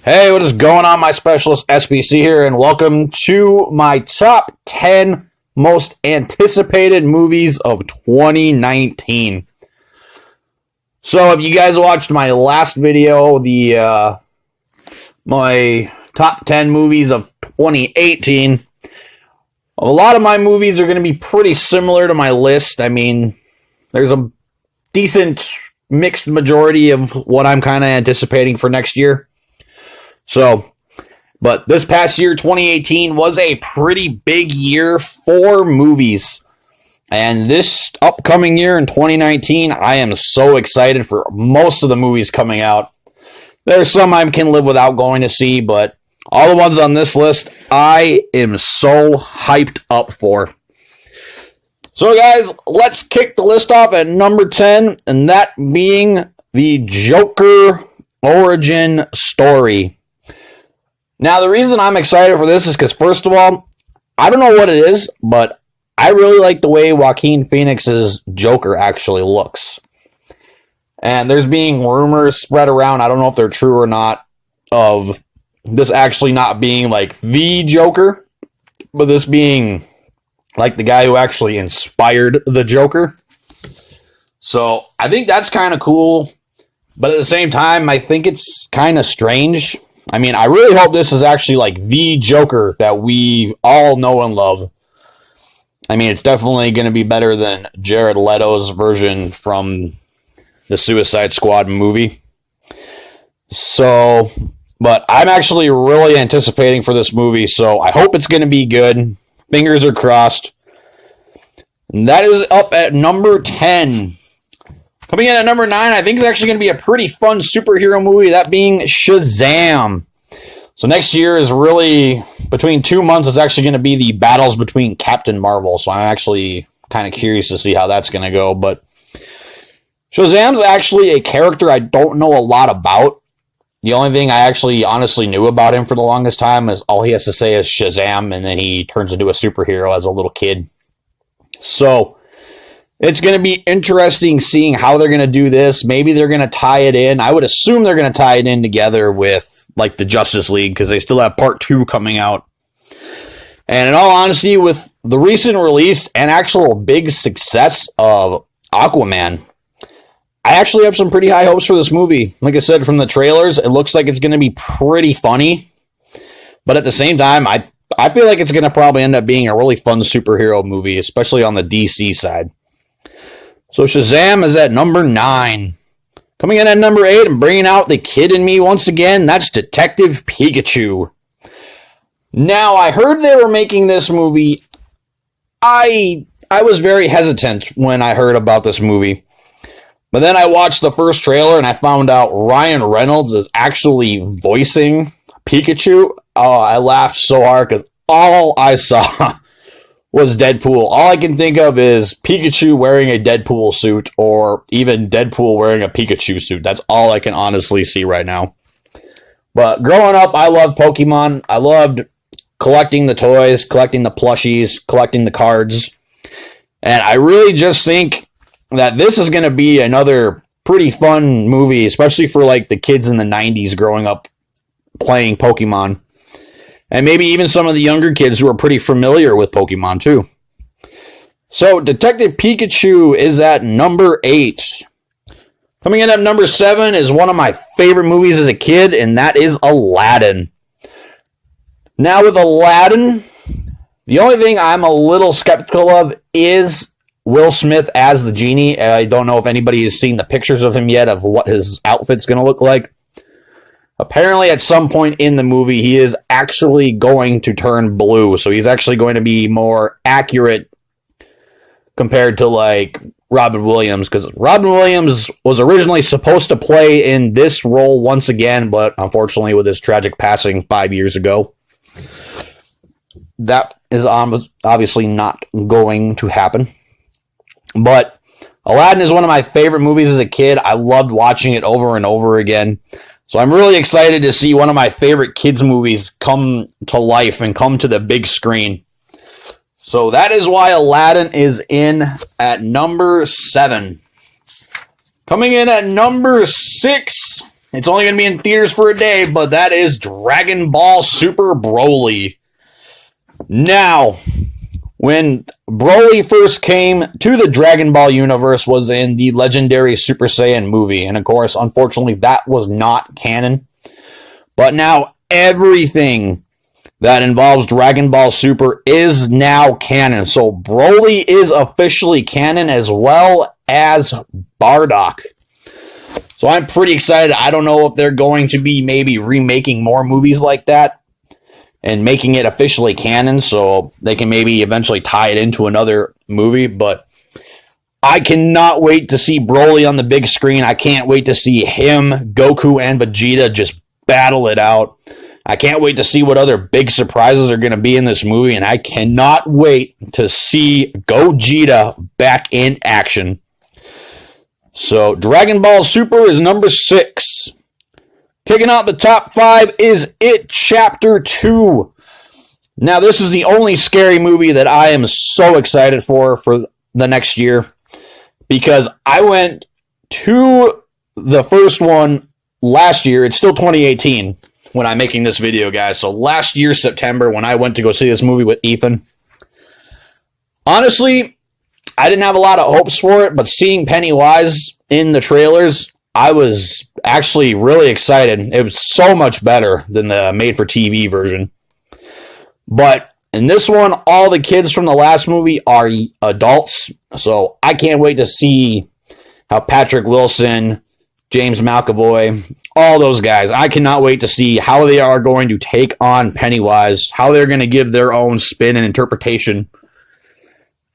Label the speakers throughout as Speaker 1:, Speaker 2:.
Speaker 1: Hey, what is going on, my specialist SBC here, and welcome to my top 10 most anticipated movies of 2019. So, if you guys watched my last video, my top 10 movies of 2018, a lot of my movies are going to be pretty similar to my list. I mean, there's a decent mixed majority of what I'm kind of anticipating for next year. So, but this past year, 2018, was a pretty big year for movies. And this upcoming year in 2019, I am so excited for most of the movies coming out. There's some I can live without going to see, but all the ones on this list, I am so hyped up for. So guys, let's kick the list off at number 10, and that being the Joker origin story. Now, the reason I'm excited for this is because, first of all, I don't know what it is, but I really like the way Joaquin Phoenix's Joker actually looks. And there's being rumors spread around, I don't know if they're true or not, of this actually not being like the Joker, but this being like the guy who actually inspired the Joker. So I think that's kind of cool, but at the same time, I think it's kind of strange. I mean, I really hope this is actually like the Joker that we all know and love. I mean, it's definitely going to be better than Jared Leto's version from the Suicide Squad movie. So, but I'm actually really anticipating for this movie, so I hope it's going to be good. Fingers are crossed. And that is up at number 10. Coming in at number 9, I think it's actually going to be a pretty fun superhero movie, that being Shazam. So next year is really, between 2 months, it's actually going to be the battles between Captain Marvel. So I'm actually kind of curious to see how that's going to go. But Shazam's actually a character I don't know a lot about. The only thing I actually honestly knew about him for the longest time is all he has to say is Shazam, and then he turns into a superhero as a little kid. So it's going to be interesting seeing how they're going to do this. Maybe they're going to tie it in. I would assume they're going to tie it in together with like the Justice League, because they still have part 2 coming out. And in all honesty, with the recent release and actual big success of Aquaman, I actually have some pretty high hopes for this movie. Like I said, from the trailers, it looks like it's going to be pretty funny. But at the same time, I feel like it's going to probably end up being a really fun superhero movie, especially on the DC side. So Shazam is at number 9. Coming in at number 8 and bringing out the kid in me once again, that's Detective Pikachu. Now, I heard they were making this movie. I was very hesitant when I heard about this movie. But then I watched the first trailer and I found out Ryan Reynolds is actually voicing Pikachu. Oh, I laughed so hard because all I saw was Deadpool. All I can think of is Pikachu wearing a Deadpool suit, or even Deadpool wearing a Pikachu suit. That's all I can honestly see right now. But growing up, I loved Pokemon. I loved collecting the toys, collecting the plushies, collecting the cards. And I really just think that this is going to be another pretty fun movie, especially for like the kids in the 90s growing up playing Pokemon. And maybe even some of the younger kids who are pretty familiar with Pokemon, too. So, Detective Pikachu is at number 8. Coming in at number 7 is one of my favorite movies as a kid, and that is Aladdin. Now, with Aladdin, the only thing I'm a little skeptical of is Will Smith as the genie. I don't know if anybody has seen the pictures of him yet, of what his outfit's going to look like. Apparently, at some point in the movie, he is actually going to turn blue. So he's actually going to be more accurate compared to, like, Robin Williams. Because Robin Williams was originally supposed to play in this role once again, but unfortunately, with his tragic passing 5 years ago, that is obviously not going to happen. But Aladdin is one of my favorite movies as a kid. I loved watching it over and over again. So I'm really excited to see one of my favorite kids' movies come to life and come to the big screen. So that is why Aladdin is in at number 7. Coming in at number 6 It's only going to be in theaters for a day, but that is Dragon Ball Super Broly. Now, when Broly first came to the Dragon Ball universe was in the legendary Super Saiyan movie. And of course, unfortunately, that was not canon. But now everything that involves Dragon Ball Super is now canon. So Broly is officially canon as well as Bardock. So I'm pretty excited. I don't know if they're going to be maybe remaking more movies like that and making it officially canon so they can maybe eventually tie it into another movie. But I cannot wait to see Broly on the big screen. I can't wait to see him, Goku, and Vegeta just battle it out. I can't wait to see what other big surprises are going to be in this movie. And I cannot wait to see Gogeta back in action. So, Dragon Ball Super is number 6. Kicking out the top 5 is It Chapter 2. Now, this is the only scary movie that I am so excited for the next year. Because I went to the first one last year. It's still 2018 when I'm making this video, guys. So, last year, September, when I went to go see this movie with Ethan. Honestly, I didn't have a lot of hopes for it, but seeing Pennywise in the trailers, I was actually really excited. It was so much better than the made-for-TV version. But in this one, all the kids from the last movie are adults, so I can't wait to see how Patrick Wilson, James McAvoy, all those guys, I cannot wait to see how they are going to take on Pennywise, how they're going to give their own spin and interpretation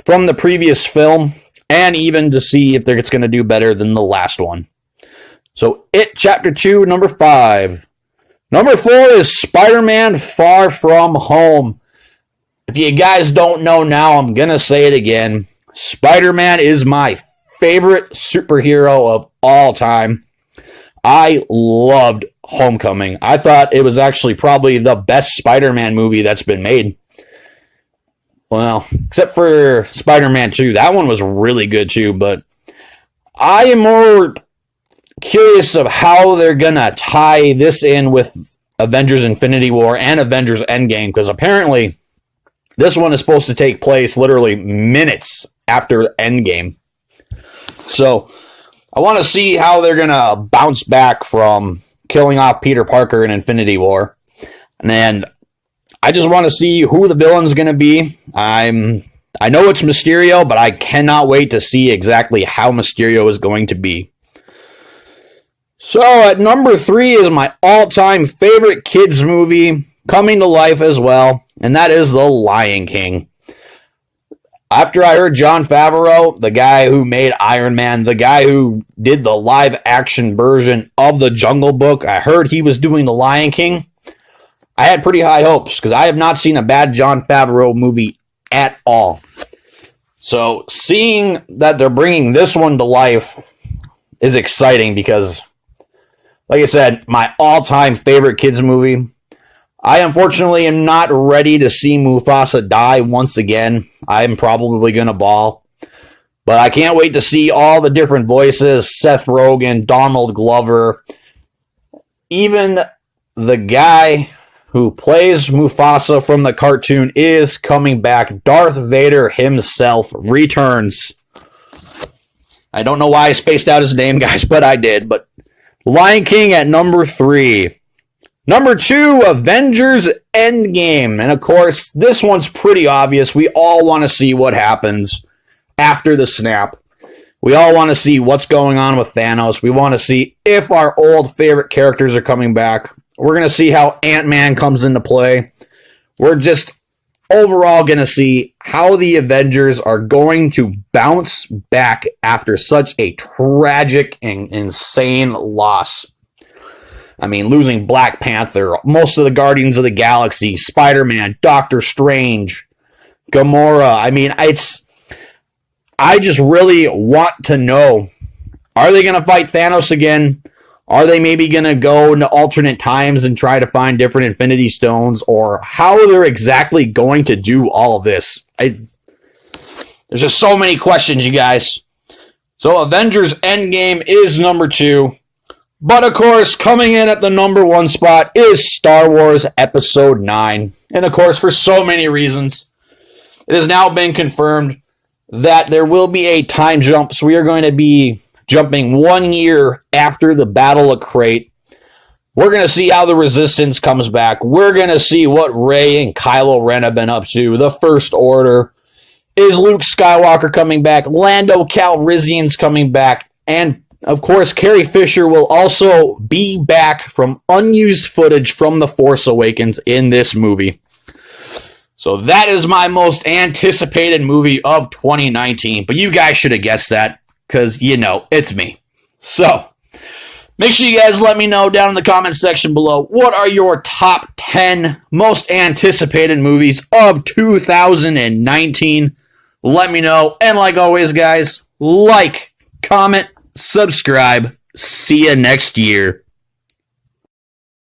Speaker 1: from the previous film, and even to see if it's going to do better than the last one. So, It Chapter 2, number 5. Number 4 is Spider-Man Far From Home. If you guys don't know now, I'm going to say it again. Spider-Man is my favorite superhero of all time. I loved Homecoming. I thought it was actually probably the best Spider-Man movie that's been made. Well, except for Spider-Man 2. That one was really good too, but I am more curious of how they're going to tie this in with Avengers Infinity War and Avengers Endgame, because apparently this one is supposed to take place literally minutes after Endgame. So I want to see how they're going to bounce back from killing off Peter Parker in Infinity War. And then I just want to see who the villain's going to be. I know it's Mysterio, but I cannot wait to see exactly how Mysterio is going to be. So at number 3 is my all-time favorite kids movie, coming to life as well, and that is The Lion King. After I heard Jon Favreau, the guy who made Iron Man, the guy who did the live-action version of The Jungle Book, I heard he was doing The Lion King. I had pretty high hopes, because I have not seen a bad Jon Favreau movie at all. So, seeing that they're bringing this one to life is exciting, because, like I said, my all-time favorite kids movie. I unfortunately am not ready to see Mufasa die once again. I'm probably going to bawl. But I can't wait to see all the different voices, Seth Rogen, Donald Glover, even the guy who plays Mufasa from the cartoon is coming back. Darth Vader himself returns. I don't know why I spaced out his name, guys, but I did. But Lion King at number 3. Number 2, Avengers Endgame. And of course, this one's pretty obvious. We all want to see what happens after the snap. We all want to see what's going on with Thanos. We want to see if our old favorite characters are coming back. We're going to see how Ant-Man comes into play. We're just overall going to see how the Avengers are going to bounce back after such a tragic and insane loss. I mean, losing Black Panther, most of the Guardians of the Galaxy, Spider-Man, Doctor Strange, Gamora. I mean, I just really want to know, are they going to fight Thanos again? Are they maybe going to go into alternate times and try to find different Infinity Stones? Or how they're exactly going to do all of this? There's just so many questions, you guys. So Avengers Endgame is number 2. But of course, coming in at the number one spot is Star Wars Episode 9. And of course, for so many reasons, it has now been confirmed that there will be a time jump. So we are going to be jumping 1 year after the Battle of Crate. We're going to see how the Resistance comes back. We're going to see what Rey and Kylo Ren have been up to. The First Order. Is Luke Skywalker coming back? Lando Calrissian's coming back. And, of course, Carrie Fisher will also be back from unused footage from The Force Awakens in this movie. So that is my most anticipated movie of 2019. But you guys should have guessed that, because, you know, it's me. So, make sure you guys let me know down in the comments section below, what are your top 10 most anticipated movies of 2019? Let me know. And like always, guys, like, comment, subscribe. See you next year.